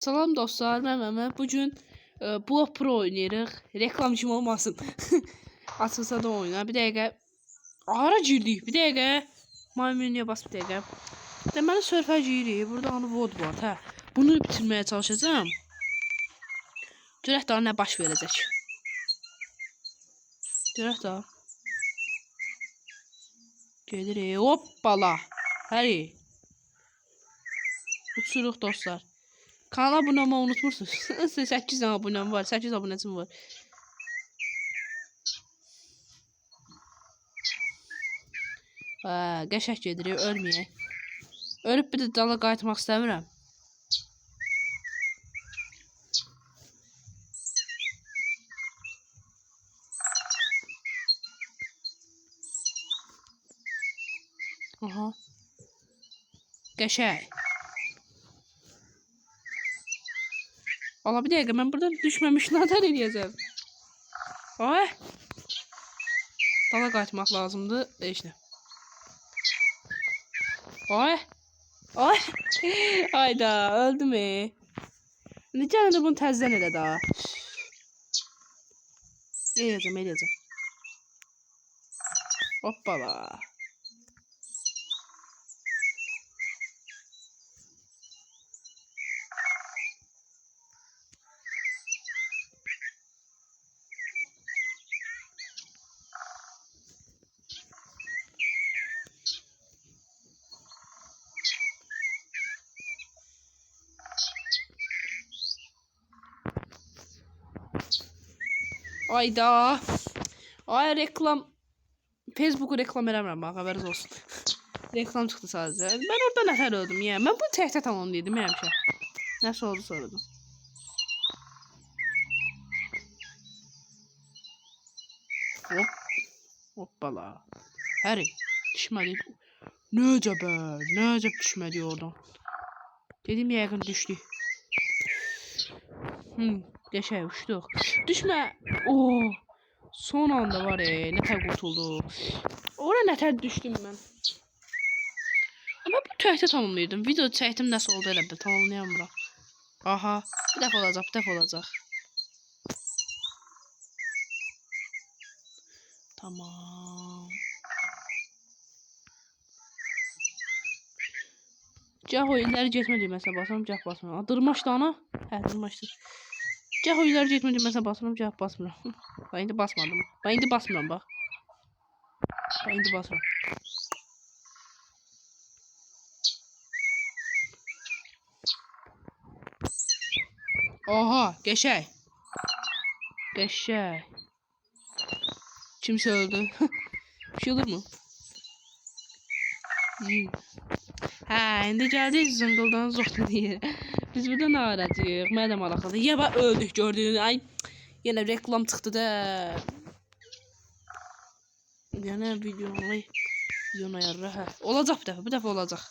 Salam dostlar, mən Məmə. Bugün Block Pro oynayırıq. Reklam kimi olmasın. Açılsa da oyna. Bir dəqiqə. Ara girdik. Bir dəqiqə. Menüyə bas bir dəqiqə. Deməli sörfə giyirik. Burada hani vod var, hə. Bunu bitirməyə çalışacağam. Görək daha nə baş verəcək. Görək daha. Gedirik. Hoppala. Həri. Uçuruq dostlar. Kanala abunə olmayı unutmursunuz. 8 abunəm var. 8 abunəçim var. Qəşək gedirik. Ölməyək. Ölüb bir də dala qayıtmaq istəmirəm. Aha. Qəşək. Valla bir dəqiqə, mən buradan düşməmiş nədən eləyəcəm? Ay! Dala qayıtmaq lazımdır. Heç nə. Ay! Ay! Ayda, öldüm. Necə də bunu təzdən elə daha. Eləyəcəm. Hoppala. Ayda. Ay reklam. Facebook'u reklam eləmirəm bax, xəbəriniz olsun. Reklam çıxdı sadəcə. Mən orada nətər öldüm ya. Mən bunu təkdə tamamlaydım həmişə. Nəsə oldu sonradan. Hop. Hoppala. Həri. Düşmədik. Necə düşmədik oradan. Dedim yəqin düşdük. Qəşəng uçduq. Düşmə. Oo. Son anda var nətər qurtulduq. Ora nətər düşdüm mən. Amma bu təkdə tamamlayırdım. Video çəkdim nəsə oldu elə bir tamamlayamıram. Aha. Bir dəfə olacaq. Tamam. Cəh o illəri getmə deməsə basıram, cəh basmıram. Dırmaşdı ana. Hə, dırmaşdı. Cəh o illəri getmə deməsə basıram, cəh basmıram. Bax indi basmadım. Bax indi basmıram bax. Bax indi basıram. Aha, qəşək. Qəşək. Kimsə öldü. Bir şey olur mu? Hə, indi gəldik zıngıldan zoxlu deyir. Biz burada nə aracıyıq? Mənə də maraqlıdır. Ya bax öldük gördüyünüz. Ay, yenə reklam çıxdı da. Yəni videonu ayarla. Hə, olacaq bir dəfə olacaq.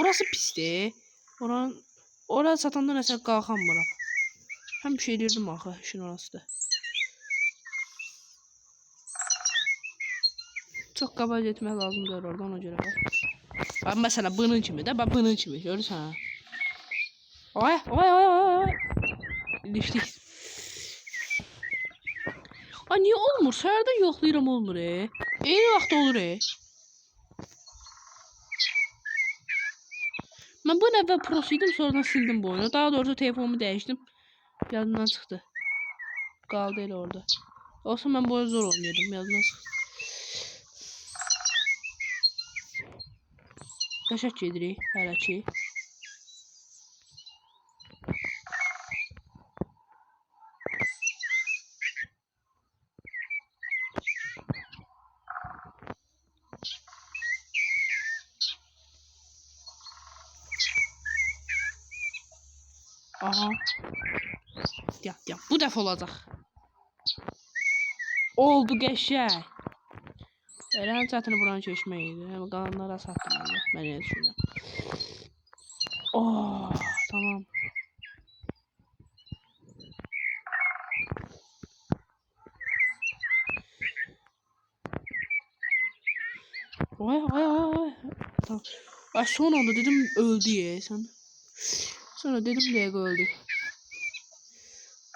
Orası pisdir. Oraya satanda nəsə qalxanmıram. Həm bir şey deyirdim axı, işin orası da. Çox qabaq etmək lazımdır oradan ona görə bax. Bax məsələn bunun kimi də, bax bunun kimi görürsən. Ay. Düşdük. Ay niyə olmur? Səhərdən yoxlayıram olmur. Eyni vaxt olur. Mən bu əvvəl prosuydım, sonradan sildim bu oyunu. Daha doğrusu telefonumu dəyişdim. Yadımdan çıxdı. Qaldı elə orada. Olsa mən bu oyunu zor oynuyordum, yadımdan çıxdı. Qəşək gedirik hələ ki. Aha. Ya bu dəfə olacaq. Oldu qəşək. Ələn çatını buranı keçmək idi. Amma qalanlara satdım mən elə düşünürəm. Oh, tamam. Ay. Tamam. Ay son anda dedim öldü ya sen. Sonra dedim Lego öldü.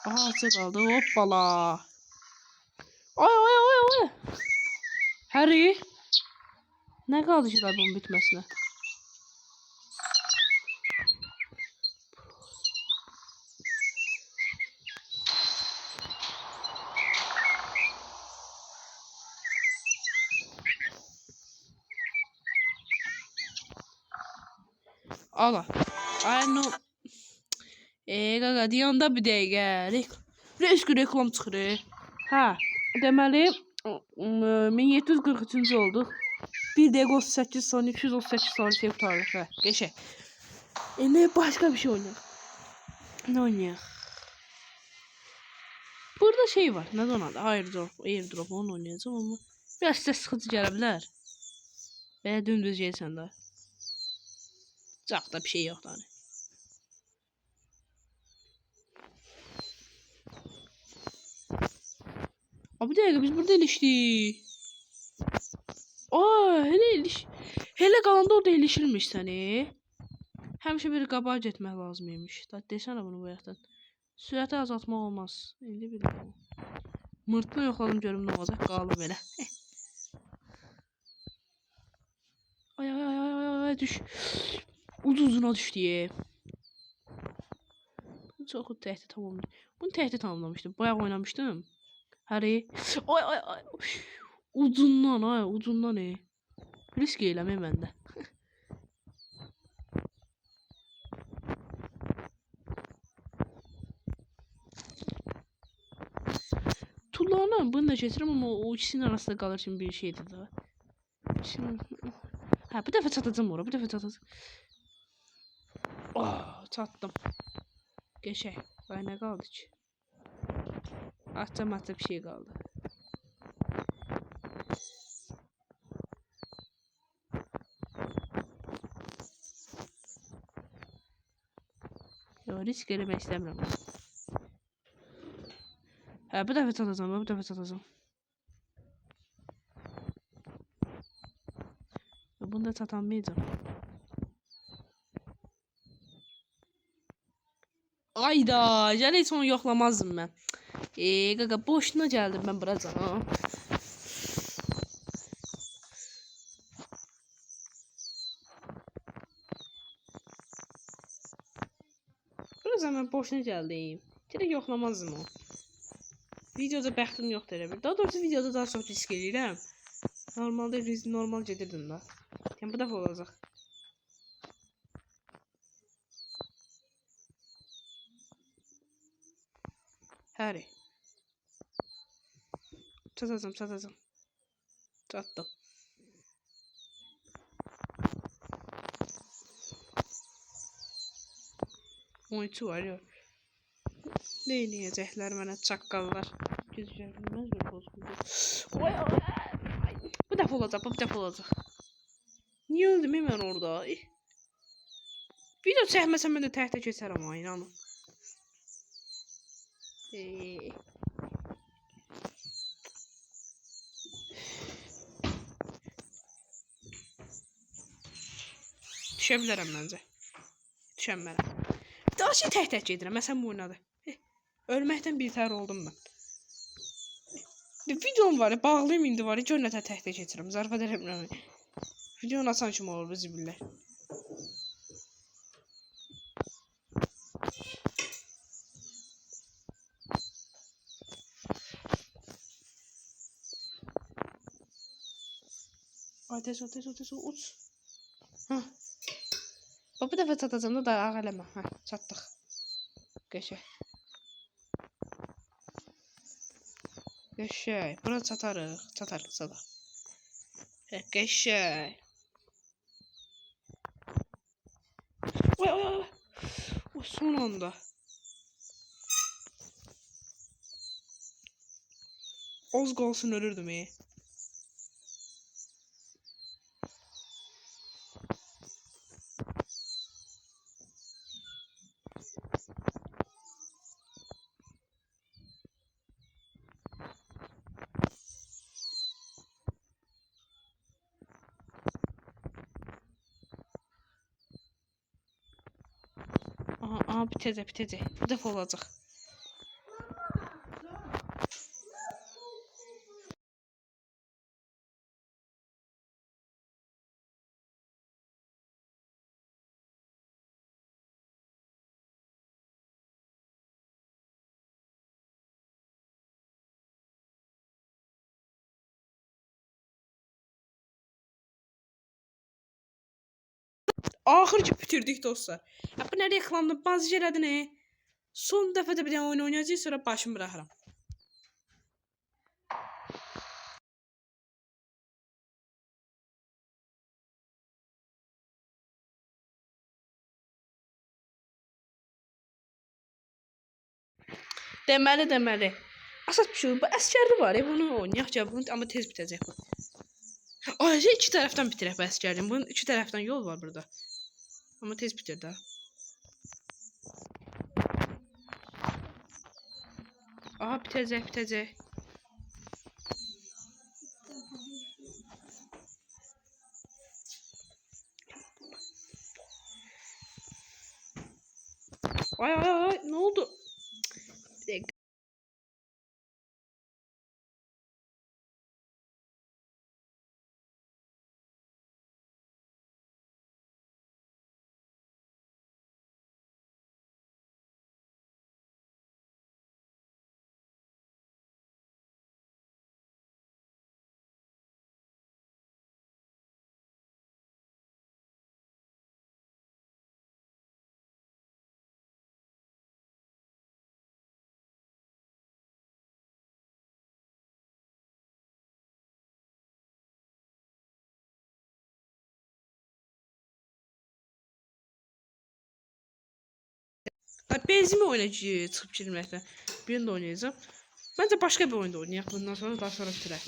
Aha açık kaldı. Hoppala. Ay ay ay ay. Harry. Ne kaldı şu bunun bitmesine? Allah. Ay no. Qaqa deyəndə bir dəqiqə. Risk reklam çıxır. Hə, deməli 1743-cü olduq. 1 dəqiqə 38 saniyə 238 saniyə tutarıq. Hə, qəşəng. Ne başka bir şey oynayaq. Ne oynayaq? Burada şey var. Ne zaman? Airdrop onu oynayacağım ama biraz size sıkıntı gələ bilər. Belə dümdüz gəlsən də. Çox da bir şey yoxdur hani. Abi bir dakika biz burada iliştik. Aa hele qalanda orada ilişilmiş səni. Həmişə bir qabağa getmək lazımıymış. Desənə bunu bu yaxdan. Sürəti azaltmaq olmaz. İndi bir mırtını yoxladım görüm nə olacaq. Qalıb belə. Ay ay ay ay ay düş. Uzuna düşdü. Çox təhdid tamamladı. Bunu təhdid tamamlamışdım. Bayaq oynamışdım. Harry. Ay ay ay. Ucundan risk eləmə məndə. Tullarla bunu da keçirəm amma o ikisinin arasında qalır kimi bir şeydir də. Şimdi ha bir dəfə çatacağım ora, bir dəfə çatacağım. Oh, çatdım. Geçək. Vay nə qaldı ki? Atca bir şey qaldı. Yo, risk eləmək istəmirəm. Hə, bir dəfə çatacağım. Bunu da çatamayacağım. Ayda, yəni heç onu yoxlamazdım mən. Qaqa boşuna gəldim mən bura canım. Bura mən boşuna gəldim. Direkt yoxlamazdım o. Videoda bəxtim yoxdur elə bir. Daha doğrusu videoda daha çox risk edirəm. Normalde normal gedirdim da. Yəni bu dəfə olacaq. Harry. Çatacağım. Çatdım. Oyuncu var ya. Neyniyəcəklər mənə çaqqallar. Güzgər bilməz bir bozuldu. Bu dəfə olacaq. Niyə öldüm mən orada? Video çəkməsəm mən də təhtə keçərəm ha, inanın. Düşə bilərəm məncə. Düşənmərəm. Daha şey təhtə gedirəm. Məsələn bu oynadı. Ölməkdən birtəhər oldum mən. Videom var, bağlayayım indi var. Gör nə təhtə keçirəm. Zarafat eləmirəm. Videonu açan kimi olur bizi billər. Ay tez ol uç. Hə. Bu dəfə çatacağım da daha ağ eləmə. Hə, çatdıq. Qəşəng. Bura çatarıq. Hə, qəşəng. Oy. O son anda. Az qalsın ölürdüm. Aha bitəcək. Bu dəfə olacaq. Axır ki bitirdik dostlar. Bu nə reklamda bazı elədi nə? Son dəfə də bir dənə oyun oynayacağıq, sonra başımı buraxıram. Deməli. Əsas bir şey, bu əskərli var ya, bunu oynayaq ya, bunu amma tez bitəcək bu. Ayrıca iki tərəfdən bitirək bu əskərliyin. Bunun iki tərəfdən yol var burada. Amma tez bitir də. Aha bitəcək. Ay ne oldu? Bir dakika. Benzin oynayacağız çıxıb girməkdən. Birini də oynayacağım. Məncə başqa bir oyunda oynayaq. Bundan sonra daha sonra bitirək.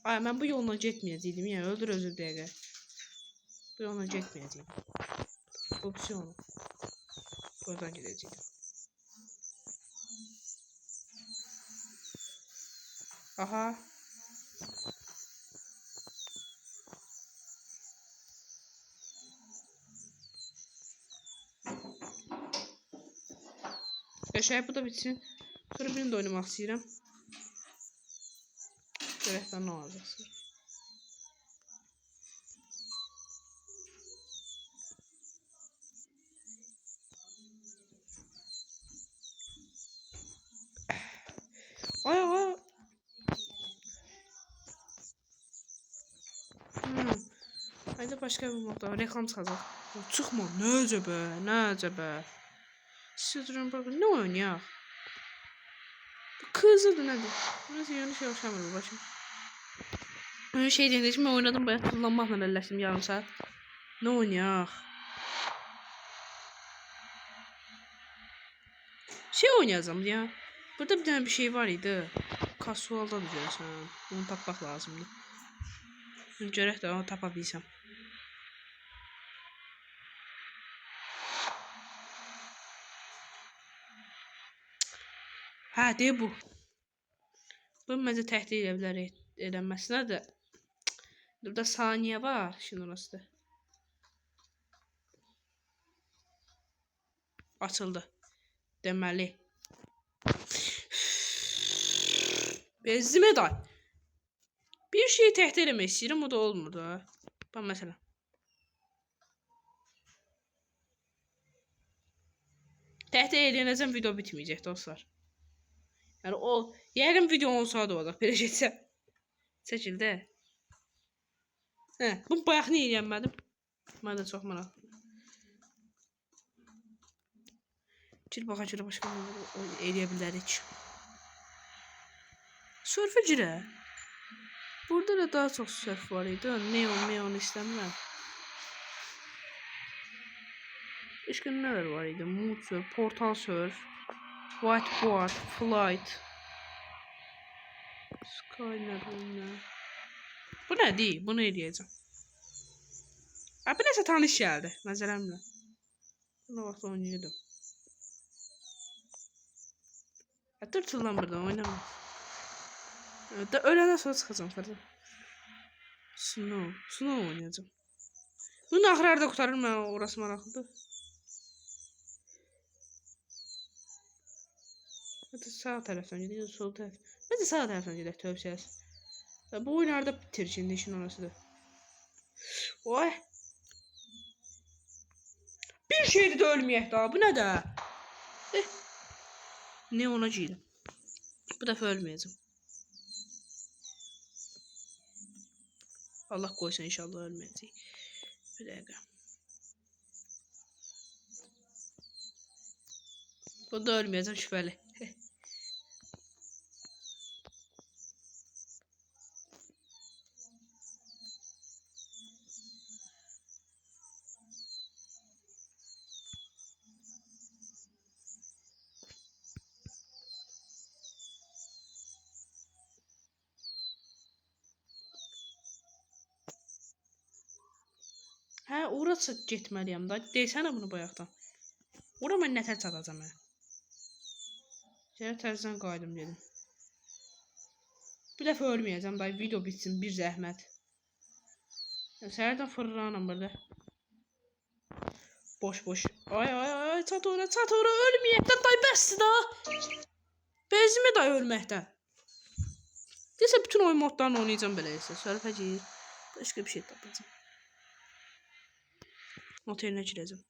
Ay mən bu yolla getməyəcəydim. Yəni öldür özür dəqiqə. Bu yolla getməyəcəydim. Opsiyonu. Buradan gedəcəydim. Aha. Yaşayıp bu da bitsin. Sonra birini de oynamak istiyorum. Görəkdən ne olacaq sonra. Ay. Haydi başka bir modda reklam çıxacaq. Çıxma, nə əcəbə. Sidron bakın ne oynuyor? Kızıldı nedir? Burası yanlış yaşamıyor başım. Öyle şey değil. Şimdi oynadım bayağı kullanmakla elləşdim yarım saat. Ne oynuyor? Şey oynayacağım ya. Burada bir tane bir şey var idi. Kasualda da görürsən. Onu tapmaq lazımdı. Görək də onu tapa bilsəm. Ha de bu. Bu məncə təhdid edə bilər edənməsinə də. Burada saniye var. Şimdi orası da. Açıldı. Deməli. Bezime day. Bir şeyi təhdid eləmək istəyirəm, o da olmur da. Bax məsələn. Təhdid eləyənəcəm video bitməyəcək dostlar. Yani o yarın video 10 saat olacaq. Belə getsə. Çəkildi. Bunu bayaq niyə eləyənmədim? Mən də çox maraqlı. Gir baxa görə başqa eləyə bilərik. Surf'a girə. Burada da daha çok surf var idi. Neon istəmirəm. Başka neler var idi? Mood surf, portal surf, whiteboard, flight, skyler bunlar. Bu ne değil? Bunu eləyəcəm. Bu nəsə tanış gəldi nəzərimlə. Buna vaxt oynayırdım. Tırtıl lan buradan oynama. Da öğleden sonra çıxacağım fırda. Snow oynayacağım. Bunu axırlarda qutarırım, mən orası maraqlıdır. Hadi sağ tərəfdən gedək, sol tərəf. Hadi sağ tərəfdən gedək tövsiyəz. Bu oyunlarda bitir şimdi işin orasıdır. Oy. Bir şeydi də ölməyək daha. Bu nə də? Ne ona girdim. Bu dəfə ölməyəcəm. Allah qoysun inşallah ölməyəcək. Bir dəqiqə. Bu da ölməyəcəm şübhəli. Hə, orası getməliyəm da. Desənə bunu bayaqdan. Ora mən nətər çatacağam hə? Şəhər tərzdən qaydım dedim. Bir dəfə ölməyəcəm da. Video bitsin bir zəhmət. Səhərdən fırlanam burada. Boş boş. Ay ay ay çat ora ölməyəkdən day bəsdir da. Bezmi day ölməkdən. Desə bütün oyun modlarını oynayacağım beləyəsə. Sörfəcəyir. Başqa bir şey tapacağım. Oteline gireceğim.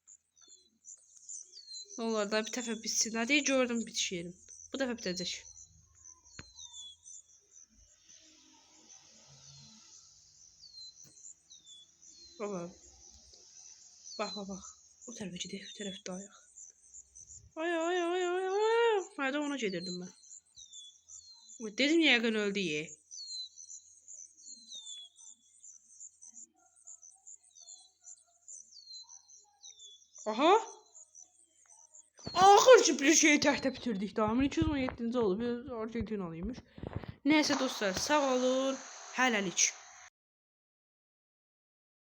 Ne olur da bir dəfə bitsin. Hadi gördüm bitiş yerim. Bu dəfə bitəcək. Baba. Bak. O tərəfə gedək, bu tərəfdə ayaq. Ay. Hadi ona gedirdim ben. Dedim yəqin öldü ye. Aha. Axır ki bir şeyi təhdə bitirdik daha. 217-ci oldu. Bir Argentinalıymış. Neyse dostlar sağ olun. Hələlik.